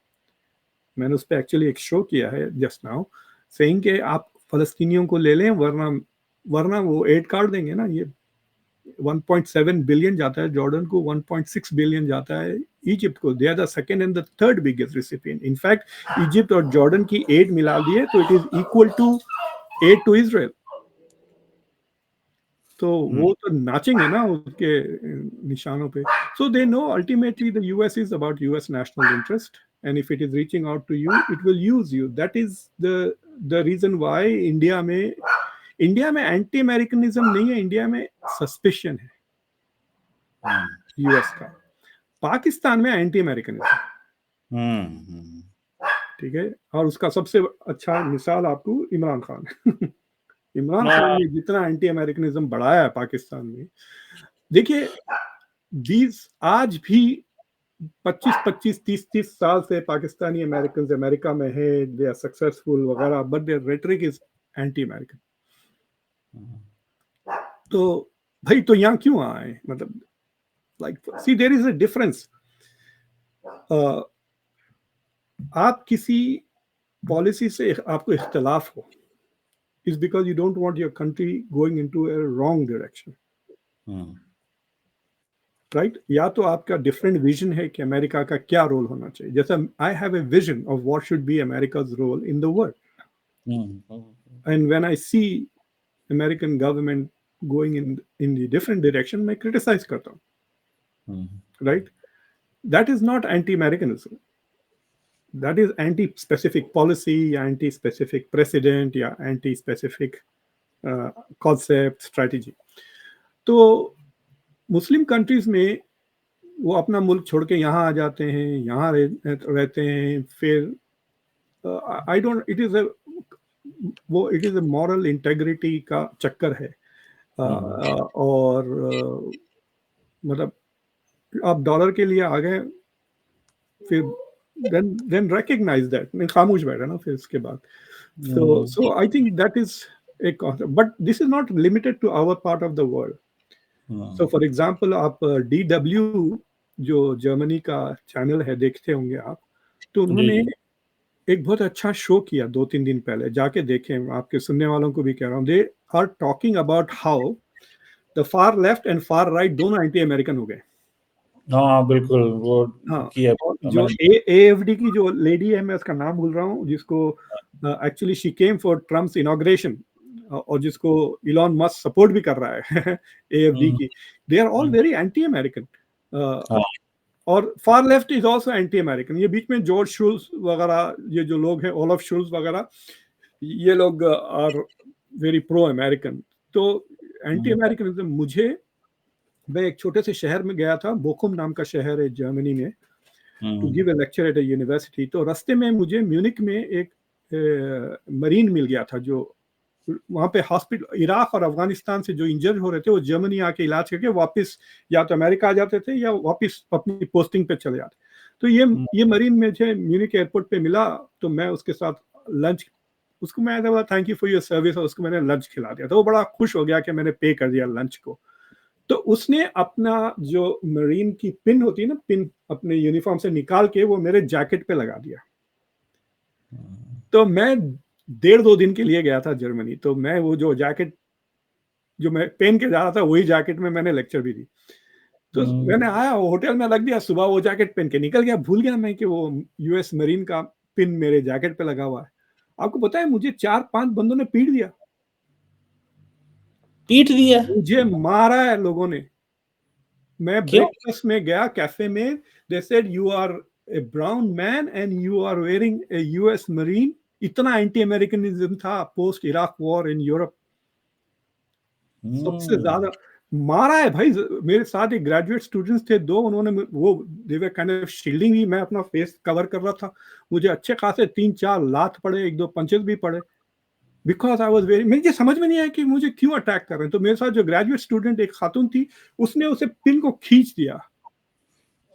[SPEAKER 2] मैंने उस पर एक्चुअली एक शो किया है जस्ट नाउ, सेइंग कि आप फलस्तीनियों को ले लें वरना वरना वो एड कार्ड देंगे ना। ये 1.7 बिलियन जाता है जॉर्डन को, 1.6 बिलियन जाता है इजिप्ट को। They are the second and the third biggest recipient. In fact Egypt और जॉर्डन की एड मिला दिए तो it is equal to aid to Israel. तो वो तो नाचेंगे ना उसके निशानों पे। So they know ultimately the US is about US national interest, and if it is reaching out to you it will use you. That is the reason why India में anti Americanism नहीं है, India में suspicion है US का। पाकिस्तान में anti Americanism, ठीक है। और उसका सबसे अच्छा मिसाल आपको इमरान खान इमरान खान ने जितना एंटी अमेरिकनिज्म बढ़ाया है पाकिस्तान में, देखिए 20 आज भी 25-25 30-30 साल से पाकिस्तानी अमेरिकन अमेरिका में है, दे आर सक्सेसफुल वगैरह, but their rhetoric is anti American. तो भाई तो यहाँ क्यों आए, मतलब like see there is a difference. आप किसी पॉलिसी से आपको इख्तलाफ हो is because you don't want your country going into a wrong direction, right? या तो आपका डिफरेंट विजन है कि अमेरिका का क्या रोल होना चाहिए। जैसा I have a vision of what should be America's role in the world, and when I see American government going in the different direction मैं क्रिटिसाइज करता हूँ, right? That is not anti Americanism, that is anti-specific policy या anti-specific precedent या anti-specific concept strategy। तो Muslim countries में वो अपना मुल्क छोड़ के यहाँ आ जाते हैं, यहाँ रहते हैं, फिर I don't it is a moral integrity का चक्कर है। और मतलब आप डॉलर के लिए आ गए, फिर then recognize that, नहीं खामोश बैठा ना फिर इसके बाद। so I think that is a concept, but this is not limited to our part of the world. so for example आप DW जो जर्मनी का चैनल है देखते होंगे आप, तो उन्होंने एक बहुत अच्छा शो किया 2-3 दिन पहले, जाके देखें, आपके सुनने वालों को भी कह रहा हूँ। They are talking about how the far left and far right दोनों एंटी अमेरिकन हो गए।
[SPEAKER 1] हाँ बिल्कुल, वो
[SPEAKER 2] हाँ, और जो AFD की जो लेडी है, मैं उसका नाम भूल रहा हूँ, जिसको actually she came for Trump's inauguration और जिसको इलॉन मस्क सपोर्ट भी कर रहा है AFD की, they are all very anti American. और far left is also anti American. ये बीच में जॉर्ज शोल्स वगैरह, ये जो लोग हैं, ओलफ शोल्स वगैरह, ये लोग आर वेरी प्रो अमेरिकन। तो एंटी अमेरिकनिज्म, मुझे, मैं एक छोटे से शहर में गया था, बोखुम नाम का शहर है जर्मनी में, to give a lecture at a university. तो रास्ते में मुझे म्यूनिक में एक मरीन मिल गया था, जो वहाँ पे हॉस्पिटल, इराक और अफगानिस्तान से जो इंजर्ड हो रहे थे वो जर्मनी आके इलाज करके वापस या तो अमेरिका आ जाते थे या वापस अपनी पोस्टिंग पे चले जाते। तो ये मरीन मुझे म्यूनिक एयरपोर्ट पे मिला, तो मैं उसके साथ लंच, उसको मैं बोला thank you for your service, और उसको मैंने लंच खिला दिया। तो वो बड़ा खुश हो गया कि मैंने पे कर दिया लंच को। तो उसने अपना जो मरीन की पिन होती है ना, पिन अपने यूनिफॉर्म से निकाल के वो मेरे जैकेट पे लगा दिया। तो मैं 1.5-2 दिन के लिए गया था जर्मनी, तो मैं वो जो जैकेट जो मैं पहन के जा रहा था, वही जैकेट में मैंने लेक्चर भी दी। तो मैंने आया, वो होटल में लग दिया, सुबह वो जैकेट पहन के निकल गया, भूल गया मैं कि वो US मरीन का पिन मेरे जैकेट पे लगा हुआ है। आपको पता है मुझे 4-5 बंदों ने पीट दिया, मुझे मारा है लोगों ने। मैं ब्रेकफास्ट में गया कैफे में, they said you are a brown man and you are wearing a US marine. इतना एंटी अमेरिकनिज्म था post Iraq war in Europe. सबसे ज्यादा मारा है भाई। मेरे साथ एक ग्रेजुएट स्टूडेंट्स थे 2, उन्होंने वो they were kind of shielding मी, मैं अपना फेस कवर कर रहा था, मुझे अच्छे खासे 3-4 लात पड़े, 1-2 पंचेस भी पड़े, बिकॉज आई वॉज वेरी, मुझे समझ में नहीं आया कि मुझे क्यों अटैक कर रहे हैं। तो मेरे साथ जो ग्रेजुएट स्टूडेंट एक खातून थी, उसने उसे पिन को खींच दिया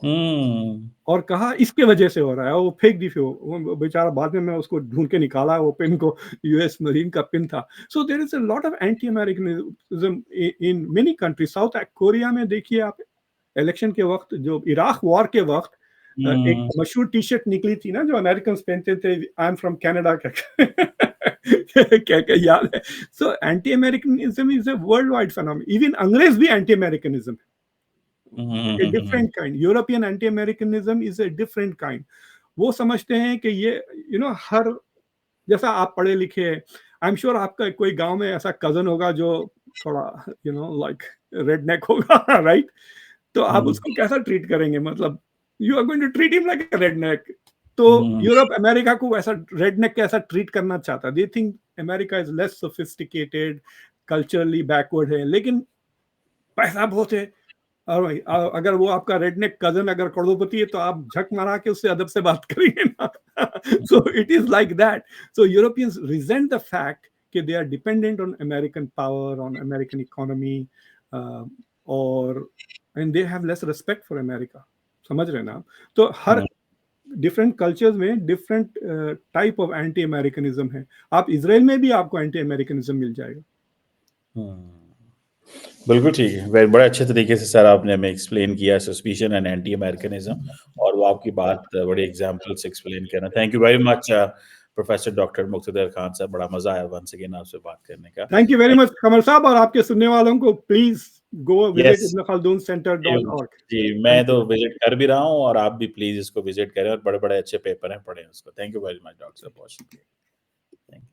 [SPEAKER 2] और कहा इसके वजह से हो रहा है, वो फेंक दी। फिर वो बेचारा, बाद में मैं उसको ढूंढ के निकाला, वो पिन को, यूएस मरीन का पिन था। So there is a lot of anti Americanism in many country. South Korea में देखिए आप, इलेक्शन के वक्त, जो इराक वॉर के वक्त, एक मशहूर टी शर्ट निकली थी ना, जो अमेरिकन पहनते थे, आई एम फ्रॉम कनाडा का। क्या क्या याद है? So anti Americanism is a world wide phenomenon. Even अंग्रेज भी anti Americanism, a different kind. European anti-Americanism is a different kind. वो समझते हैं कि ये हर, जैसा आप पढ़े लिखे, आई एम श्योर आपका कोई गांव में ऐसा कजन होगा जो थोड़ा लाइक रेडनेक होगा, राइट? तो आप उसको कैसा ट्रीट करेंगे? मतलब you are going to treat him like a redneck. तो यूरोप अमेरिका को वैसा रेडनेक कैसा ट्रीट करना चाहता है? They think America is less sophisticated, culturally backward है, लेकिन पैसा बहुत है। और भाई, अगर वो आपका रेडनेक कजन अगर करोड़पति है, तो आप झक मारा के उससे अदब से बात करेंगे ना। So it is like that. So Europeans resent the fact कि they are dependent on American power, on American economy, और and they have less respect for America. समझ रहे हैं ना आप? तो हर डिफरेंट कल्चर्स में different type of anti Americanism है। आप इसराइल में भी आपको एंटी अमेरिकनिज्म मिल जाएगा।
[SPEAKER 1] बिल्कुल ठीक है। बड़े अच्छे तरीके से सर आपने हमें एक्सप्लेन किया सस्पिशन एंड एंटी अमेरिकनिज्म, और वो आपकी बात बड़े एग्जांपल से एक्सप्लेन करना। Thank you very much professor doctor Muqtedar Khan Sahab. बड़ा मजा आया वंस अगेन आपसे बात करने का।
[SPEAKER 2] थैंक यू वेरी मच कमर साहब, और आपके सुनने वालों को please go visit
[SPEAKER 1] yes,
[SPEAKER 2] ibnkhaldunCenter.org।
[SPEAKER 1] जी, मैं
[SPEAKER 2] थैंक
[SPEAKER 1] तो
[SPEAKER 2] यू।
[SPEAKER 1] विजिट कर भी रहा हूँ, और आप भी प्लीज इसको विजिट करें, और बड़े बड़े अच्छे पेपर हैं, पढ़ें उसको। Thank you very much doctor साहब, बहुत शुक्रिया। Thank you.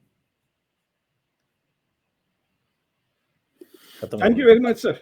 [SPEAKER 1] खत्म हो
[SPEAKER 2] थैंक यू
[SPEAKER 1] गया।
[SPEAKER 2] Very much sir.